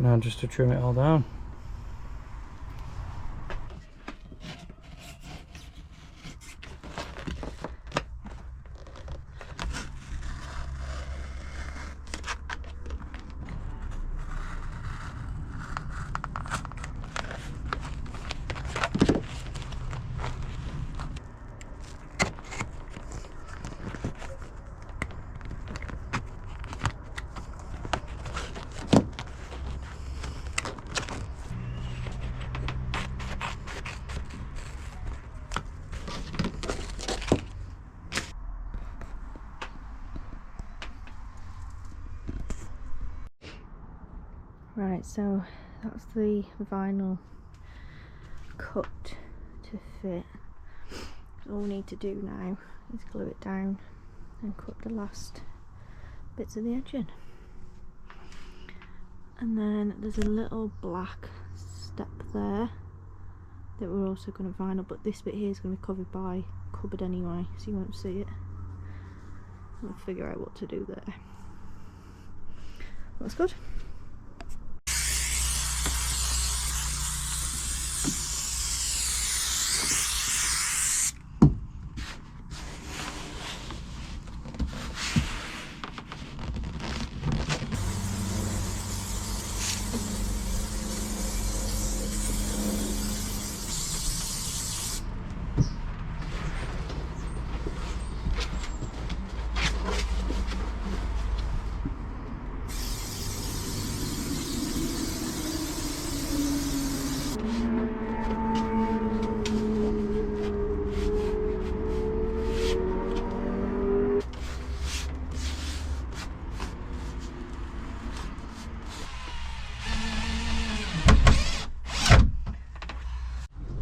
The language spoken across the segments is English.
Now just to trim it all down. Right, so that's the vinyl cut to fit. All we need to do now is glue it down and cut the last bits of the edge in. And then there's a little black step there that we're also going to vinyl, but this bit here is going to be covered by cupboard anyway, so you won't see it. We'll figure out what to do there. That's good.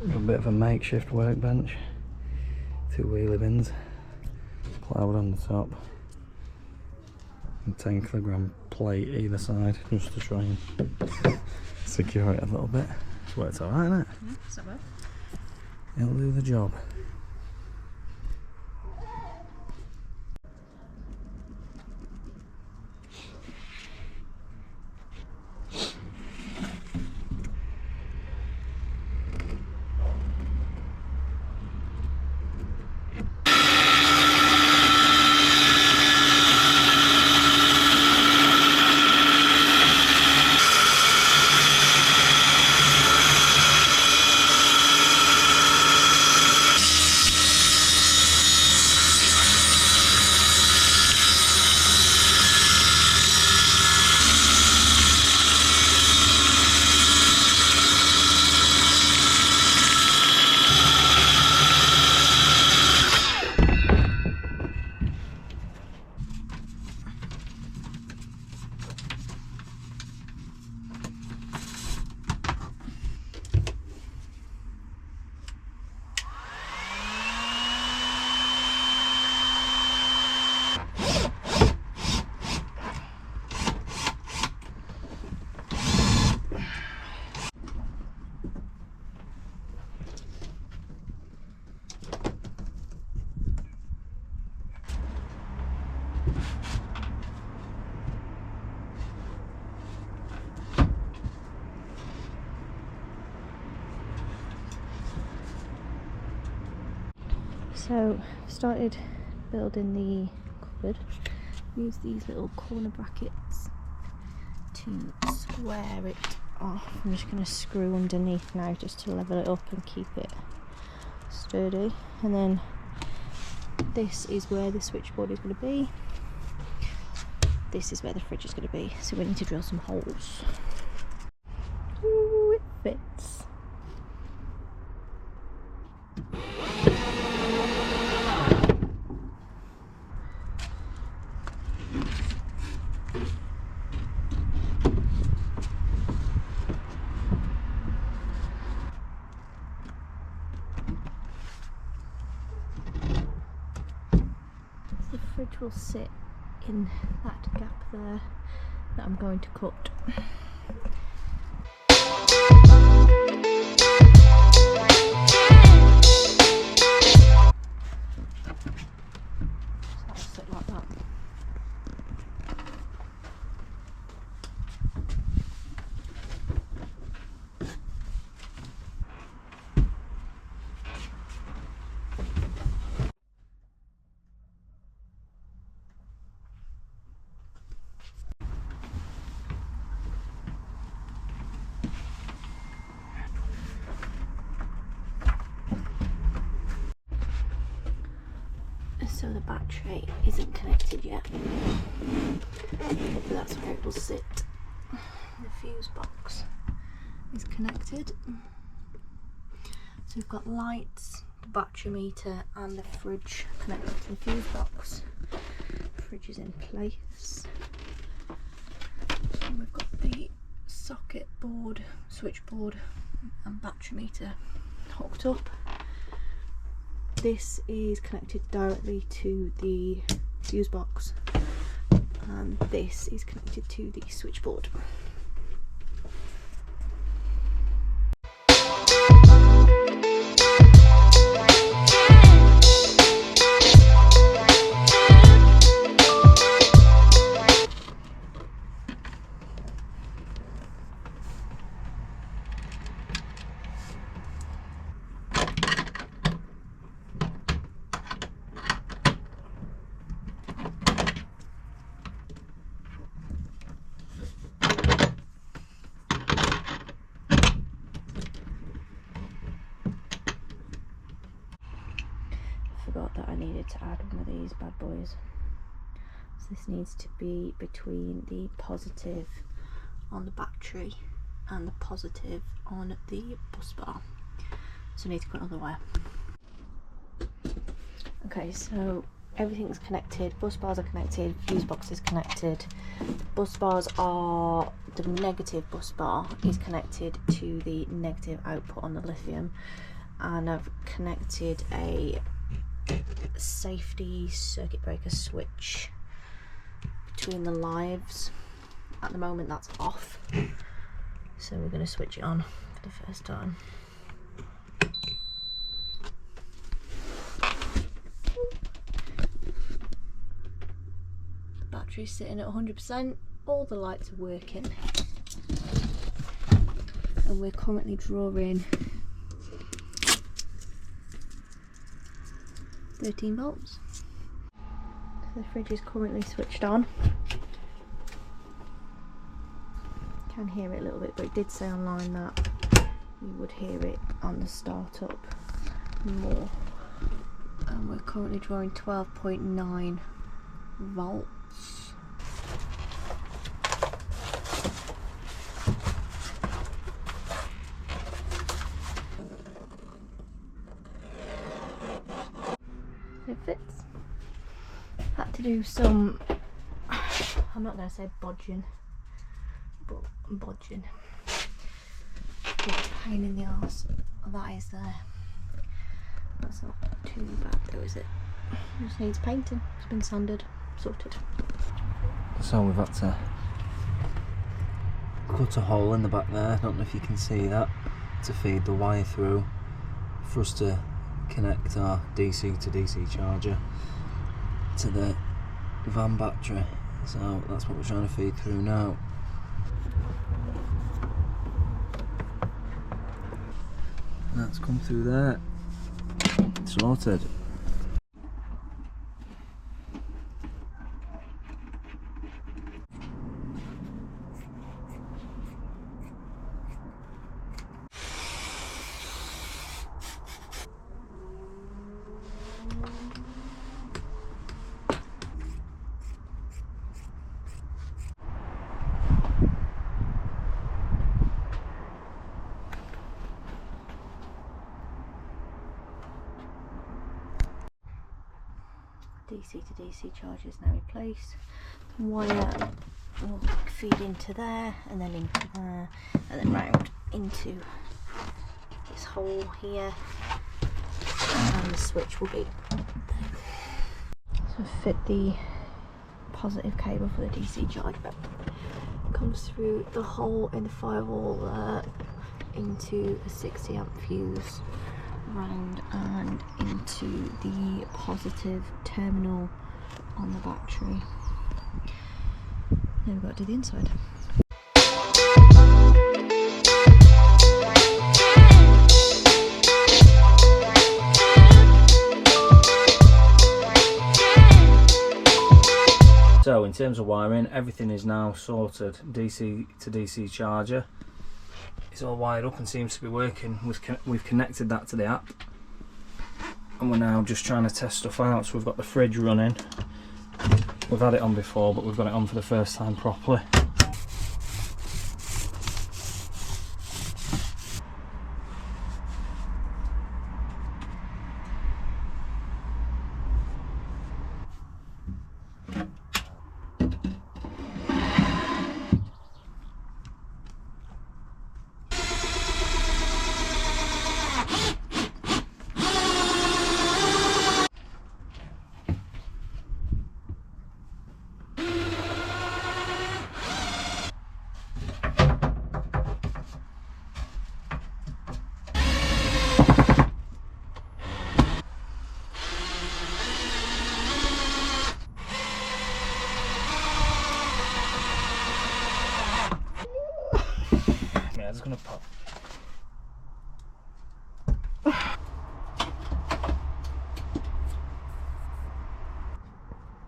A bit of a makeshift workbench, 2 wheelie bins, ploughed on the top, and 10kg plate either side just to try and secure it a little bit. It's worked alright, isn't it? Yeah, it's not bad. It'll do the job. So I've started building the cupboard. Use these little corner brackets to square it off. I'm just going to screw underneath now just to level it up and keep it sturdy. And then this is where the switchboard is going to be. This is where the fridge is going to be. So we need to drill some holes. Ooh, it fits. The fridge will sit in that gap there that I'm going to cut. So that'll sit like that. battery isn't connected yet, but that's where it will sit. The fuse box is connected, so we've got lights, the battery meter and the fridge connected to the fuse box. The fridge is in place, and we've got the socket board, switchboard and battery meter hooked up. This is connected directly to the fuse box, and this is connected to the switchboard. Forgot that I needed to add one of these bad boys. So this needs to be between the positive on the battery and the positive on the bus bar. So I need to put another wire. Okay, so everything's connected, bus bars are connected, fuse box is connected. Bus bars are, the negative bus bar is connected to the negative output on the lithium, and I've connected a safety circuit breaker switch between the lives. At the moment that's off, so we're going to switch it on for the first time. The battery's sitting at 100%, all the lights are working, and we're currently drawing 13 volts. So the fridge is currently switched on. You can hear it a little bit, but it did say online that you would hear it on the startup more. And we're currently drawing 12.9 volts. It fits. Had to do some, I'm not going to say bodging, but bodging. Big pain in the arse that is there. That's not too bad though, is it? It just needs painting. It's been sanded, sorted. So we've had to cut a hole in the back there, I don't know if you can see that, to feed the wire through for us to connect our DC to DC charger to the van battery. So that's what we're trying to feed through now. And that's come through there. Sorted. DC to DC charger is now in place. The wire will feed into there, and then into there, and then round into this hole here, and the switch will be there. So fit the positive cable for the DC charger. Comes through the hole in the firewall there into a 60 amp fuse, round and into the positive terminal on the battery. Now we've got to do the inside. So in terms of wiring, everything is now sorted. DC to DC charger. It's all wired up and seems to be working. We've connected that to the app and we're now just trying to test stuff out. So we've got the fridge running. We've had it on before, but we've got it on for the first time properly. Yeah, it's gonna pop.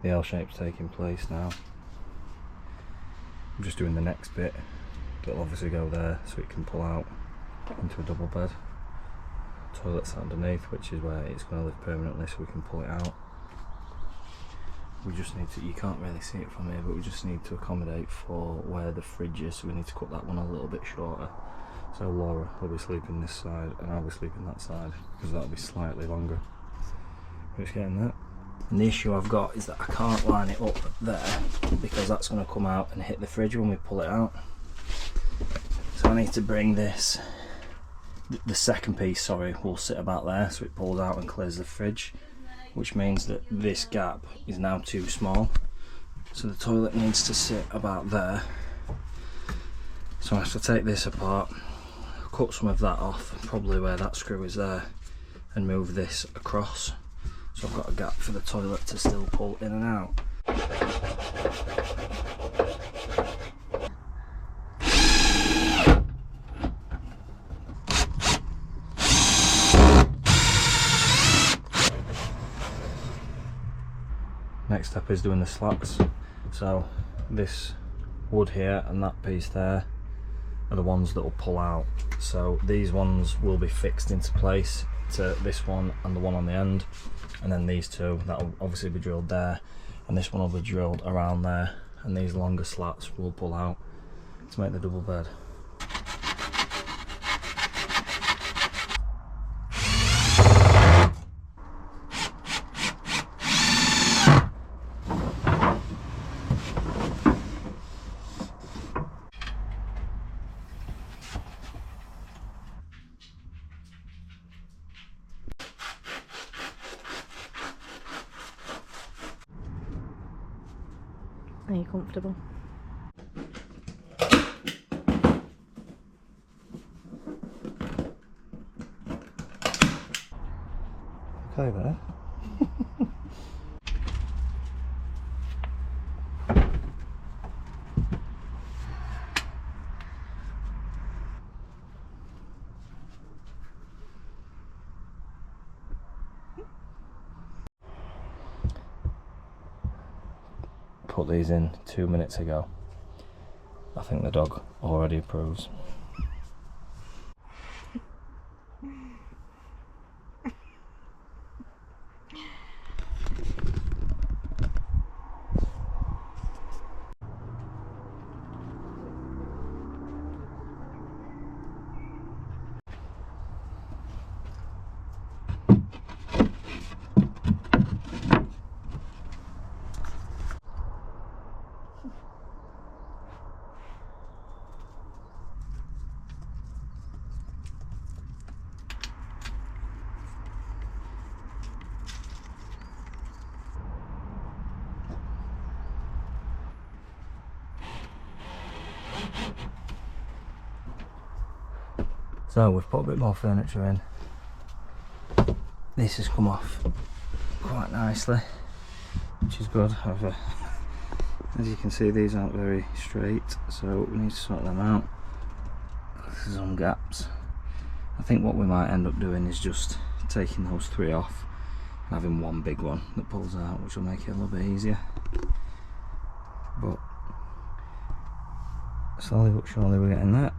The L shape's taking place now. I'm just doing the next bit. It'll obviously go there so it can pull out into a double bed. Toilet's underneath, which is where it's going to live permanently, so we can pull it out. We just need to, you can't really see it from here, but we just need to accommodate for where the fridge is, so we need to cut that one a little bit shorter. So Laura will be sleeping this side and I'll be sleeping that side, because that'll be slightly longer. We're just getting that. And the issue I've got is that I can't line it up there, because that's going to come out and hit the fridge when we pull it out. So I need to bring this, the second piece, sorry, will sit about there, so it pulls out and clears the fridge, which means that this gap is now too small. So the toilet needs to sit about there. So I have to take this apart, cut some of that off, probably where that screw is there, and move this across. So I've got a gap for the toilet to still pull in and out. Next step is doing the slats. So this wood here and that piece there are the ones that will pull out. So these ones will be fixed into place to this one and the one on the end, and then these two that will obviously be drilled there, and this one will be drilled around there, and these longer slats will pull out to make the double bed. Are you comfortable? Okay there. Put these in 2 minutes ago. I think the dog already approves. So we've put a bit more furniture in. This has come off quite nicely, which is good. However, as you can see, these aren't very straight, so we need to sort them out. There's some gaps. I think what we might end up doing is just taking those three off and having one big one that pulls out, which will make it a little bit easier. But slowly but surely we're getting that.